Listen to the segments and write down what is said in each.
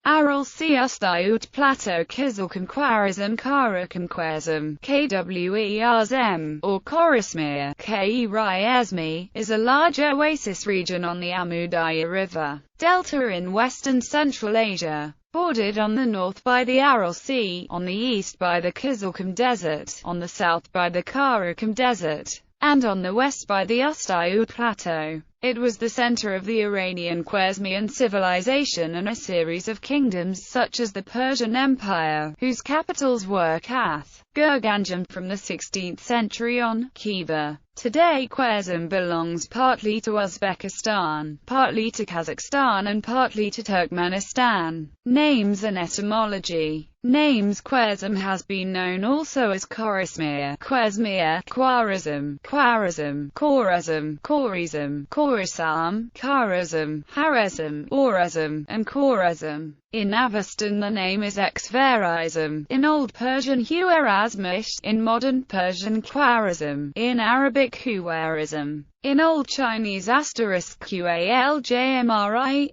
Aral Sea Ustayut Plateau Kizilkum Khwarezm Karakum Khwarezm Kwerzm, or Khorezm, Khwarezmi, is a large oasis region on the Amu Darya River delta in western Central Asia, bordered on the north by the Aral Sea, on the east by the Kizilkum Desert, on the south by the Karakum Desert, and on the west by the Ustayut Plateau. It was the center of the Iranian Khwarezmian civilization and a series of kingdoms such as the Persian Empire, whose capitals were Kath, Gurganjam from the 16th century on, Khiva. Today Khwarezm belongs partly to Uzbekistan, partly to Kazakhstan and partly to Turkmenistan. Names and etymology. Names. Khwarezm has been known also as Khorezm, Khwarezm, Khwarezm, Khwarezm, Khwarezm, Khwarezm, Khwarezm, Khwarezm, Harezm, Orezm, and Khwarezm. In Avestan the name is Khwarezm, in Old Persian Khwarezmish, in Modern Persian Khwarezm, in Arabic Khwarezm, in Old Chinese *qaljmri,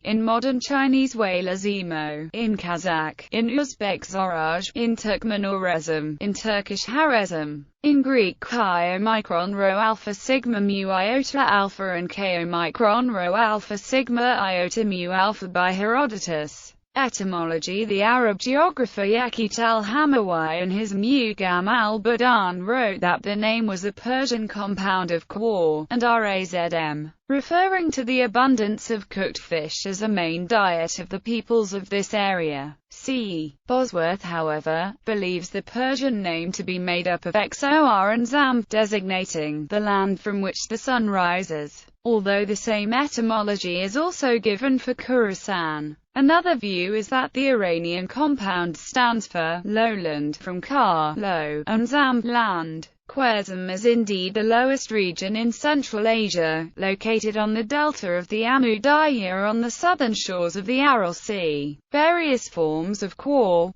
in Modern Chinese Walazimo, in Kazakh, in Uzbek Zoraj, in Turkmen Orezm, in Turkish Harezm, in Greek Chi-omicron rho alpha sigma mu iota alpha and K-omicron rho alpha sigma iota mu alpha by Herodotus. Etymology. The Arab geographer Yaqut al-Hamawi in his Mugham al-Budan wrote that the name was a Persian compound of khwar and razm, referring to the abundance of cooked fish as a main diet of the peoples of this area. C. Bosworth, however, believes the Persian name to be made up of Xor and Zam, designating the land from which the sun rises, although the same etymology is also given for Khorasan. Another view is that the Iranian compound stands for lowland, from Kar, low, and Zam, land. Khwarezm is indeed the lowest region in Central Asia, located on the delta of the Amu Darya on the southern shores of the Aral Sea. Various forms of khwar,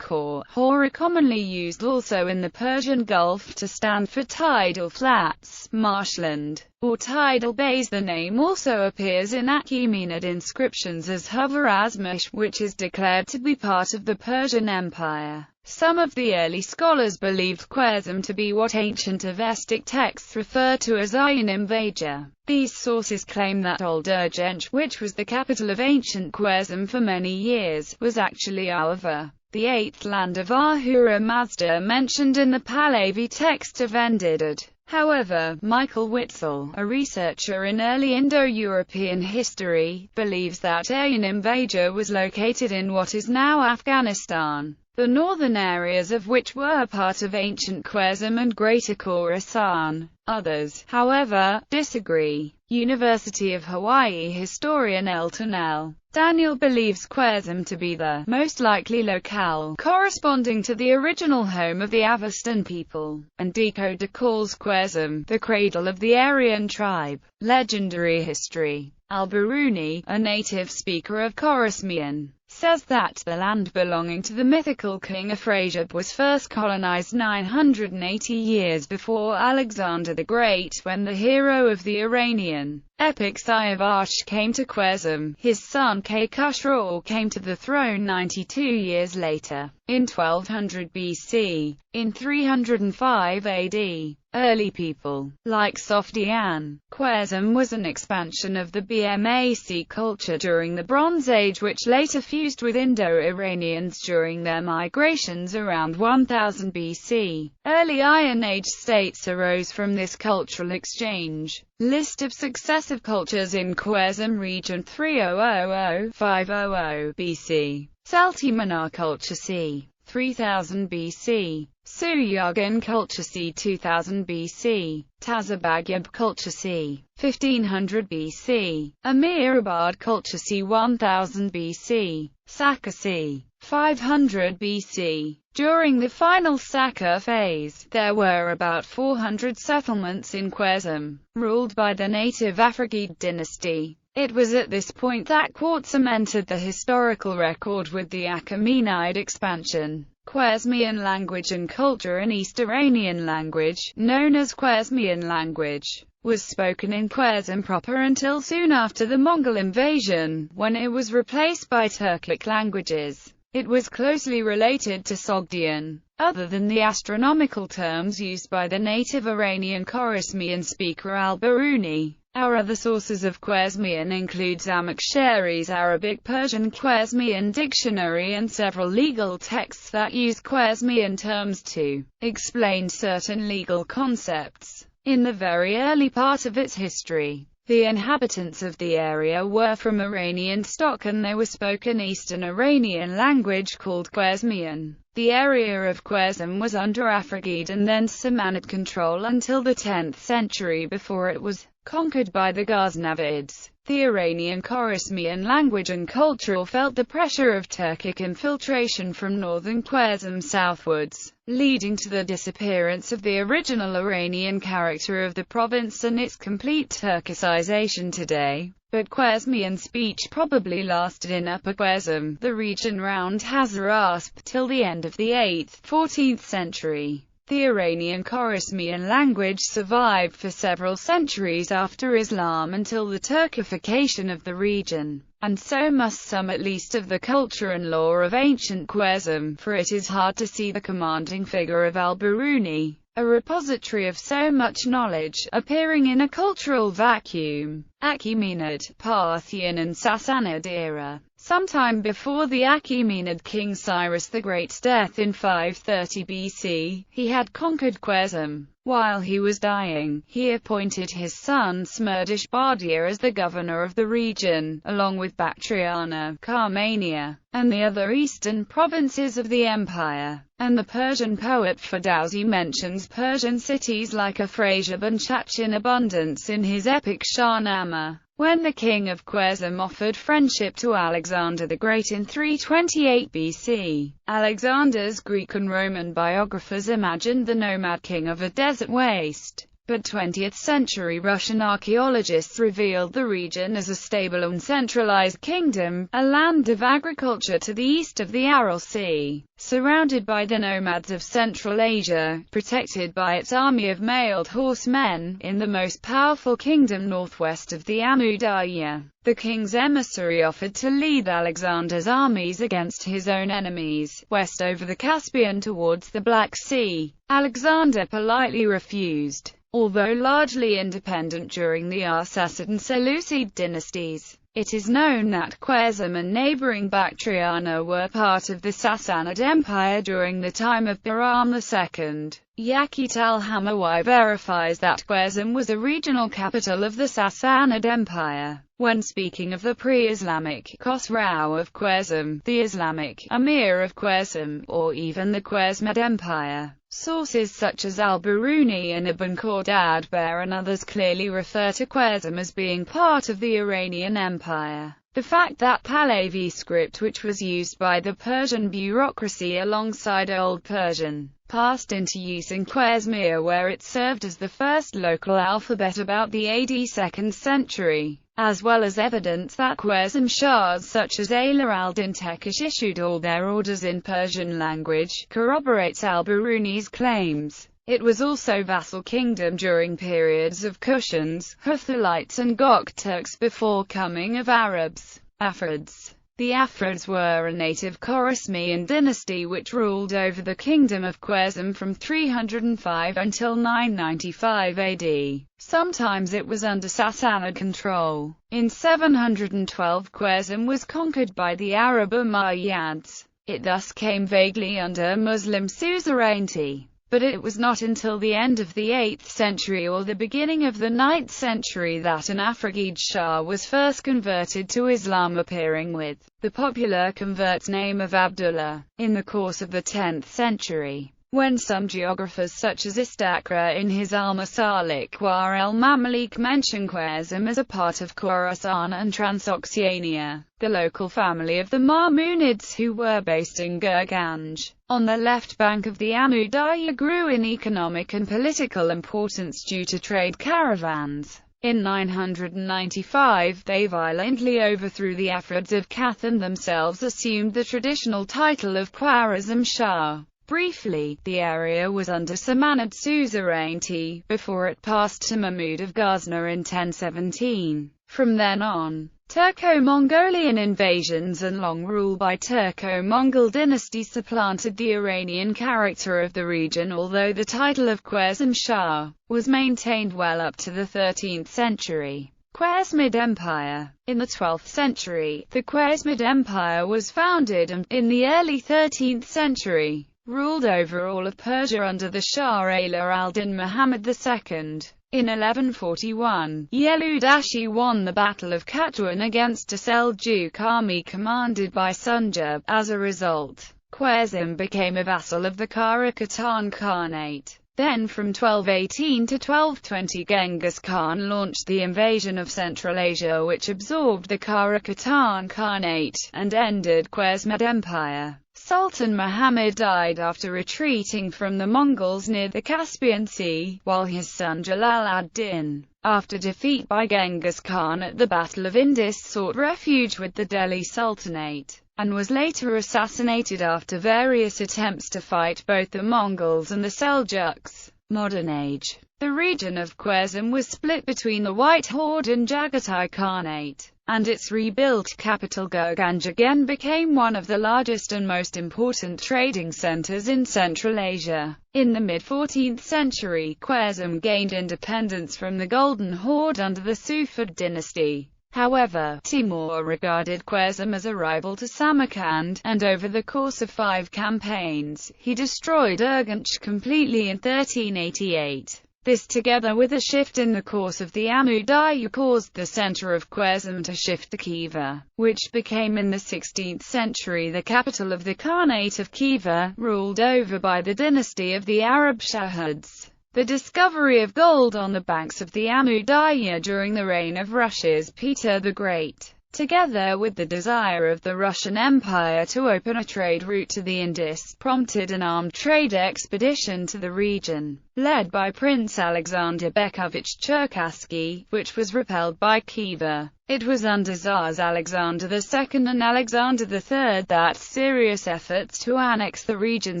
hor are commonly used also in the Persian Gulf to stand for tidal flats, marshland, or tidal bays. The name also appears in Achaemenid inscriptions as Khwarezmish, which is declared to be part of the Persian Empire. Some of the early scholars believed Khwarezm to be what ancient Avestic texts refer to as Untitled. These sources claim that Old Urgench, which was the capital of ancient Khwarezm for many years, was actually Alva, the eighth land of Ahura Mazda mentioned in the Pahlavi text of Endiddad. However, Michael Witzel, a researcher in early Indo-European history, believes that Untitled was located in what is now Afghanistan, the northern areas of which were part of ancient Khwarezm and Greater Khorasan. Others, however, disagree. University of Hawaii historian Elton L. Daniel believes Khwarezm to be the most likely locale, corresponding to the original home of the Avestan people, and Decoder calls Khwarezm the cradle of the Aryan tribe. Legendary history. Al-Biruni, a native speaker of Khorezmian, says that the land belonging to the mythical king Afrasiab was first colonized 980 years before Alexander the Great, when the hero of the Iranian epic Siavash came to Khwarezm. His son Khusrau came to the throne 92 years later, in 1200 BC. In 305 AD, early people, like Sofdian, Khwarezm was an expansion of the BMAC culture during the Bronze Age, which later fused with Indo-Iranians during their migrations around 1000 BC. Early Iron Age states arose from this cultural exchange. List of successive cultures in Khwarezm region 3000–500 BC. Seltimana culture c. 3000 BC. Suyagan culture c. 2000 BC. Tazabagyab culture c. 1500 BC. Amirabad culture c. 1000 BC. Saka c. 500 BC. During the final Saka phase, there were about 400 settlements in Khwarezm, ruled by the native Afrigid dynasty. It was at this point that Khwarezm entered the historical record with the Achaemenid expansion. Khwarezmian language and culture. An East Iranian language, known as Khwarezmian language, was spoken in Khwarezm proper until soon after the Mongol invasion, when it was replaced by Turkic languages. It was closely related to Sogdian. Other than the astronomical terms used by the native Iranian Khwarezmian speaker al-Biruni, our other sources of Khwarezmian include Zamakhshari's Arabic Persian Khwarezmian dictionary and several legal texts that use Khwarezmian terms to explain certain legal concepts. In the very early part of its history, the inhabitants of the area were from Iranian stock and they were spoken Eastern Iranian language called Khwarezmian. The area of Khwarezm was under Afragid and then Samanid control until the 10th century before it was conquered by the Ghaznavids. The Iranian Khwarezmian language and culture felt the pressure of Turkic infiltration from northern Khwarezm southwards, leading to the disappearance of the original Iranian character of the province and its complete Turkicization today. But Khwarezmian speech probably lasted in Upper Khwarezm, the region round Hazarasp, till the end of the 8th–14th century. The Iranian Khwarezmian language survived for several centuries after Islam until the Turkification of the region, and so must some at least of the culture and lore of ancient Khwarezm, for it is hard to see the commanding figure of al-Biruni, a repository of so much knowledge, appearing in a cultural vacuum. Achaemenid, Parthian and Sassanid era. Sometime before the Achaemenid king Cyrus the Great's death in 530 BC, he had conquered Khwarezm. While he was dying, he appointed his son Smerdishbardia as the governor of the region, along with Bactriana, Carmania, and the other eastern provinces of the empire. And the Persian poet Ferdowsi mentions Persian cities like Afrasiab and Chach in abundance in his epic Shahnameh. When the king of Khwarezm offered friendship to Alexander the Great in 328 BC, Alexander's Greek and Roman biographers imagined the nomad king of a desert waste. But 20th-century Russian archaeologists revealed the region as a stable and centralized kingdom, a land of agriculture to the east of the Aral Sea, surrounded by the nomads of Central Asia, protected by its army of mailed horsemen, in the most powerful kingdom northwest of the Amu Darya. The king's emissary offered to lead Alexander's armies against his own enemies, west over the Caspian towards the Black Sea. Alexander politely refused. Although largely independent during the Arsacid and Seleucid dynasties, it is known that Khwarezm and neighboring Bactriana were part of the Sassanid Empire during the time of Bahram II. Yaqut al-Hamawi verifies that Khwarezm was a regional capital of the Sassanid Empire. When speaking of the pre-Islamic Khosrau of Khwarezm, the Islamic Emir of Khwarezm, or even the Khwarezmid Empire, sources such as al-Biruni and Ibn Khordadbeh and others clearly refer to Khwarezm as being part of the Iranian Empire. The fact that Pahlavi script, which was used by the Persian bureaucracy alongside Old Persian, passed into use in Khwarezmia where it served as the first local alphabet about the AD 2nd century, as well as evidence that Khwarezm Shahs such as Ala al-Din Tekish issued all their orders in Persian language, corroborates al-Biruni's claims. It was also vassal kingdom during periods of Kushans, Huthalites and Gokturks before coming of Arabs. Afrids. The Afrids were a native Khwarezmian dynasty which ruled over the kingdom of Khwarezm from 305 until 995 AD. Sometimes it was under Sassanid control. In 712 Khwarezm was conquered by the Arab Umayyads. It thus came vaguely under Muslim suzerainty. But it was not until the end of the 8th century or the beginning of the 9th century that an Afrigid Shah was first converted to Islam, appearing with the popular convert's name of Abdullah. In the course of the 10th century, when some geographers such as Istakra in his Al-Masalik wa el-Mamalik mention Khwarezm as a part of Khorasan and Transoxiania, the local family of the Mamunids who were based in Gurganj, on the left bank of the Amu Darya, grew in economic and political importance due to trade caravans. In 995 they violently overthrew the Afrids of Kath and themselves assumed the traditional title of Khwarezm Shah. Briefly, the area was under Samanid suzerainty, before it passed to Mahmud of Ghazni in 1017. From then on, Turco-Mongolian invasions and long rule by Turco-Mongol dynasties supplanted the Iranian character of the region, although the title of Khwarezm Shah was maintained well up to the 13th century. Khwarezmid Empire. In the 12th century, the Khwarezmid Empire was founded and, in the early 13th century, ruled over all of Persia under the Shah Ala al-Din Muhammad II. In 1141, Yeludashi won the Battle of Katwan against a Seljuk army commanded by Sunjab. As a result, Khwarezm became a vassal of the Kara Khatan Khanate. Then from 1218 to 1220 Genghis Khan launched the invasion of Central Asia, which absorbed the Kara Khatan Khanate, and ended Khwarezmid Empire. Sultan Muhammad died after retreating from the Mongols near the Caspian Sea, while his son Jalal ad-Din, after defeat by Genghis Khan at the Battle of Indus, sought refuge with the Delhi Sultanate, and was later assassinated after various attempts to fight both the Mongols and the Seljuks. Modern age. The region of Khwarezm was split between the White Horde and Jagatai Khanate, and its rebuilt capital Gurganj again became one of the largest and most important trading centers in Central Asia. In the mid-14th century, Khwarezm gained independence from the Golden Horde under the Sufid dynasty. However, Timur regarded Khwarezm as a rival to Samarkand, and over the course of 5 campaigns, he destroyed Urganch completely in 1388. This, together with a shift in the course of the Amudarya, caused the center of Khwarezm to shift to Khiva, which became in the 16th century the capital of the Khanate of Khiva, ruled over by the dynasty of the Arab Shahids. The discovery of gold on the banks of the Amudarya during the reign of Russia's Peter the Great, together with the desire of the Russian Empire to open a trade route to the Indus, prompted an armed trade expedition to the region, led by Prince Alexander Bekovich Cherkassky, which was repelled by Khiva. It was under Tsars Alexander II and Alexander III that serious efforts to annex the region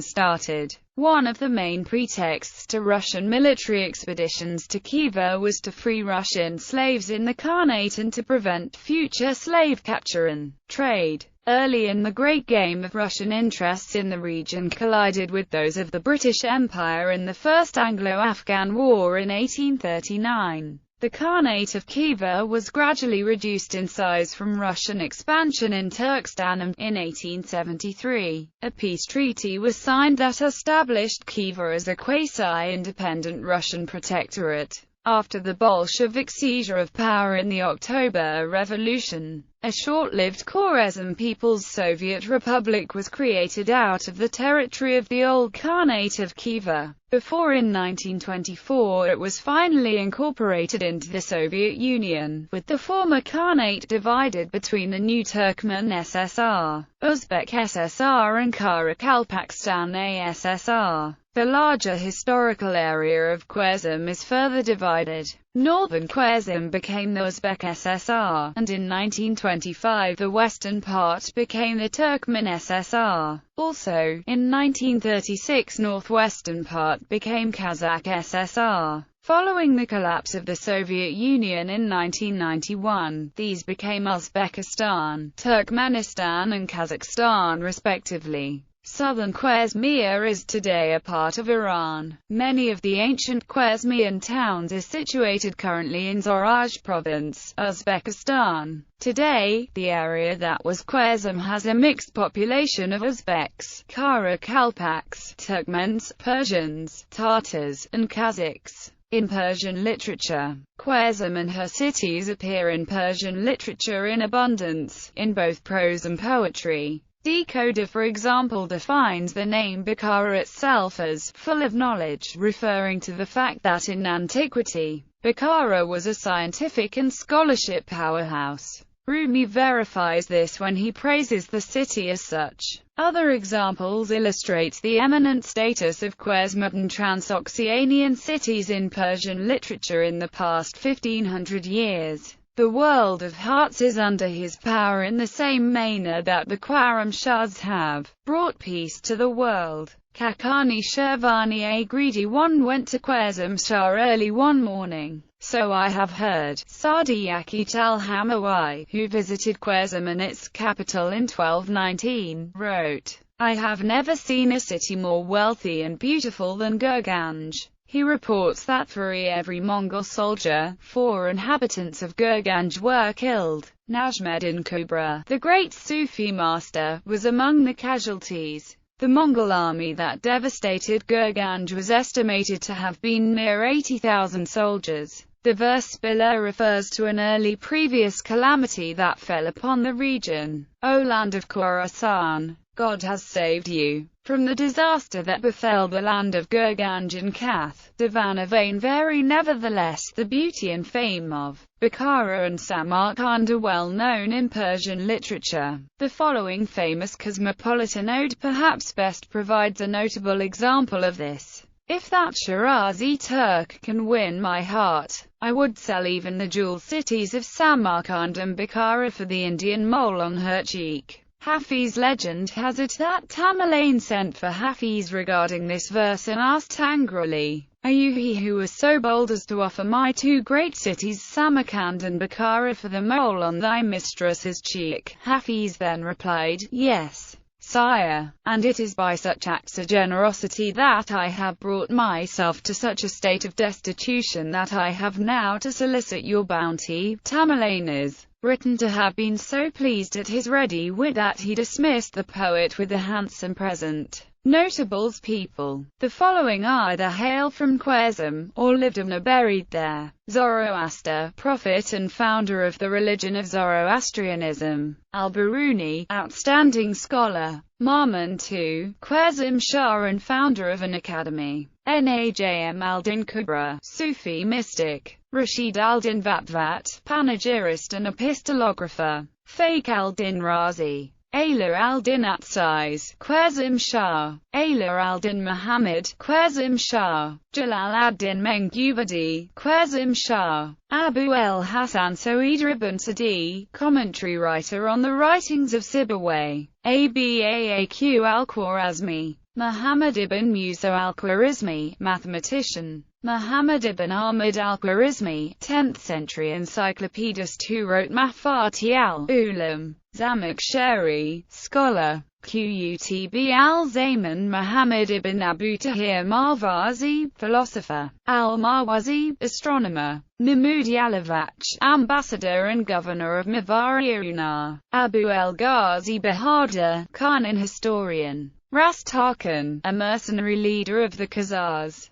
started. One of the main pretexts to Russian military expeditions to Khiva was to free Russian slaves in the Khanate and to prevent future slave capture and trade. Early in the great game of Russian interests in the region collided with those of the British Empire in the First Anglo-Afghan War in 1839. The Khanate of Khiva was gradually reduced in size from Russian expansion in Turkestan, and in 1873, a peace treaty was signed that established Khiva as a quasi-independent Russian protectorate. After the Bolshevik seizure of power in the October Revolution, a short-lived Khwarezm People's Soviet Republic was created out of the territory of the old Khanate of Khiva, before in 1924 it was finally incorporated into the Soviet Union, with the former Khanate divided between the new Turkmen SSR, Uzbek SSR and Karakalpakstan ASSR. The larger historical area of Khwarezm is further divided. Northern Khwarezm became the Uzbek SSR, and in 1925 the western part became the Turkmen SSR. Also, in 1936 northwestern part became Kazakh SSR. Following the collapse of the Soviet Union in 1991, these became Uzbekistan, Turkmenistan and Kazakhstan respectively. Southern Khwarezmia is today a part of Iran. Many of the ancient Khwarezmian towns are situated currently in Zoraj province, Uzbekistan. Today, the area that was Khwarezm has a mixed population of Uzbeks, Karakalpaks, Turkmens, Persians, Tatars, and Kazakhs. In Persian literature, Khwarezm and her cities appear in Persian literature in abundance, in both prose and poetry. Decoder, for example, defines the name Bukhara itself as full of knowledge, referring to the fact that in antiquity, Bukhara was a scientific and scholarship powerhouse. Rumi verifies this when he praises the city as such. Other examples illustrate the eminent status of Khwarezm and Transoxianian cities in Persian literature in the past 1500 years. The world of hearts is under his power in the same manner that the Khwarezm Shahs have brought peace to the world. Kakani Shervani, a greedy one, went to Khwarezm Shah early one morning. So I have heard. Sadiaqi al-Hamawai, who visited Khwarezm and its capital in 1219, wrote, I have never seen a city more wealthy and beautiful than Gurganj. He reports that for every Mongol soldier, 4 inhabitants of Gurganj were killed. Najmuddin Kubra, the great Sufi master, was among the casualties. The Mongol army that devastated Gurganj was estimated to have been near 80,000 soldiers. The verse below refers to an early previous calamity that fell upon the region. O land of Khorasan, God has saved you from the disaster that befell the land of Gurganj and Kath. Divanavain vary. Nevertheless, the beauty and fame of Bukhara and Samarkand are well known in Persian literature. The following famous cosmopolitan ode perhaps best provides a notable example of this. If that Shirazi Turk can win my heart, I would sell even the jewel cities of Samarkand and Bukhara for the Indian mole on her cheek. Hafiz legend has it that Tamerlane sent for Hafiz regarding this verse and asked angrily, Are you he who was so bold as to offer my 2 great cities Samarkand and Bukhara for the mole on thy mistress's cheek? Hafiz then replied, Yes, sire, and it is by such acts of generosity that I have brought myself to such a state of destitution that I have now to solicit your bounty. Tamerlane is written to have been so pleased at his ready wit that he dismissed the poet with a handsome present. Notables. People. The following either hail from Khwarezm, or lived and are buried there. Zoroaster, prophet and founder of the religion of Zoroastrianism. Al-Biruni, outstanding scholar. Marman II, Khwarezm Shah and founder of an academy. Najm al-Din Kubra, Sufi mystic. Rashid al-Din Vatvat, panegyrist and epistolographer. Fakhr al-Din Razi. Ala al-Din Atsiz, Khwarezm Shah. Ala al-Din Muhammad, Khwarezm Shah. Jalal ad-Din Mengubadi, Khwarezm Shah. Abu el-Hasan Soid ibn Sadi, commentary writer on the writings of Sibawayh. Abaaq al-Khwarezmi. Muhammad ibn Musa al-Khwarezmi, mathematician. Muhammad ibn Ahmad al-Khwarezmi, 10th century encyclopedist who wrote Mafati al-Ulam. Zamakhshari, scholar. Qutb al-Zaman Muhammad ibn Abu Tahir Marwazi, philosopher. Al-Marwazi, astronomer. Mahmud Yalavach, ambassador and governor of Mavariyuna. Abu el-Ghazi Bahadur, Khan and historian. Ras Tarkhan, a mercenary leader of the Khazars.